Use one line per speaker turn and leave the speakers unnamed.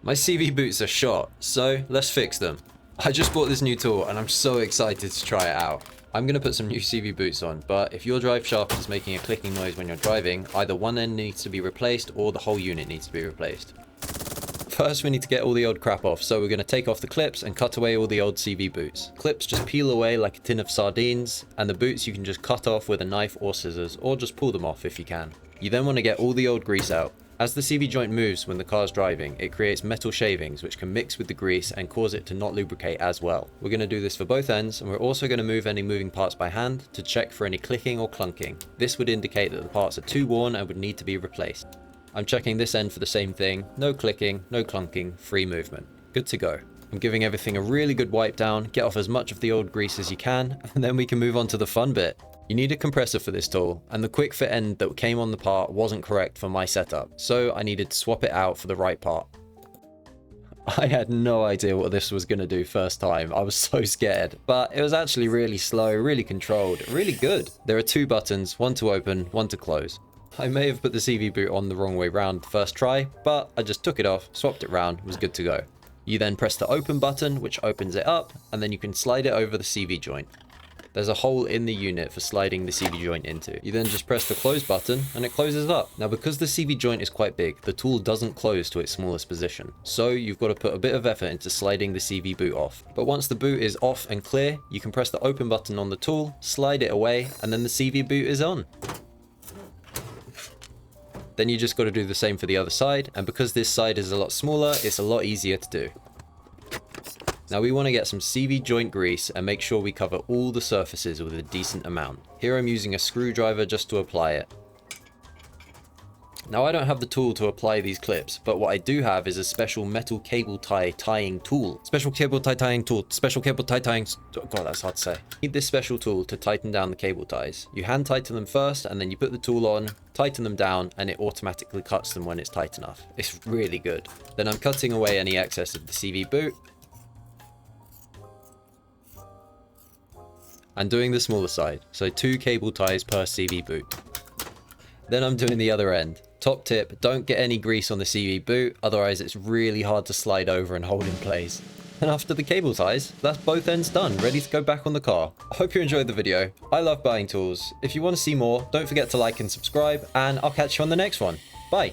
My CV boots are shot, so let's fix them. I just bought this new tool and I'm so excited to try it out. I'm going to put some new CV boots on, but if your drive shaft is making a clicking noise when you're driving, either one end needs to be replaced or the whole unit needs to be replaced. First, we need to get all the old crap off, so we're going to take off the clips and cut away all the old CV boots. Clips just peel away like a tin of sardines, and the boots you can just cut off with a knife or scissors, or just pull them off if you can. You then want to get all the old grease out. As the CV joint moves when the car's driving, it creates metal shavings which can mix with the grease and cause it to not lubricate as well. We're going to do this for both ends, and we're also going to move any moving parts by hand to check for any clicking or clunking. This would indicate that the parts are too worn and would need to be replaced. I'm checking this end for the same thing. No clicking, no clunking, free movement. Good to go. I'm giving everything a really good wipe down, get off as much of the old grease as you can, and then we can move on to the fun bit. You need a compressor for this tool, and the quick fit end that came on the part wasn't correct for my setup, so I needed to swap it out for the right part. I had no idea what this was going to do first time. I was so scared, but it was actually really slow, really controlled, really good. There are two buttons, one to open, one to close. I may have put the CV boot on the wrong way round the first try, but I just took it off, swapped it round, was good to go. You then press the open button, which opens it up, and then you can slide it over the CV joint. There's a hole in the unit for sliding the CV joint into. You then just press the close button and it closes up. Now, because the CV joint is quite big, the tool doesn't close to its smallest position. So you've got to put a bit of effort into sliding the CV boot off. But once the boot is off and clear, you can press the open button on the tool, slide it away, and then the CV boot is on. Then you just got to do the same for the other side, and because this side is a lot smaller, it's a lot easier to do. Now we want to get some CV joint grease and make sure we cover all the surfaces with a decent amount. Here I'm using a screwdriver just to apply it. Now I don't have the tool to apply these clips, but what I do have is a special metal cable tie tying tool. Special cable tie tying tool. Special cable tie tying... Oh God, that's hard to say. You need this special tool to tighten down the cable ties. You hand tighten them first, and then you put the tool on, tighten them down, and it automatically cuts them when it's tight enough. It's really good. Then I'm cutting away any excess of the CV boot, and doing the smaller side, so 2 cable ties per CV boot. Then I'm doing the other end. Top tip, don't get any grease on the CV boot, otherwise it's really hard to slide over and hold in place. And after the cable ties, that's both ends done, ready to go back on the car. I hope you enjoyed the video. I love buying tools. If you want to see more, don't forget to like and subscribe, and I'll catch you on the next one. Bye!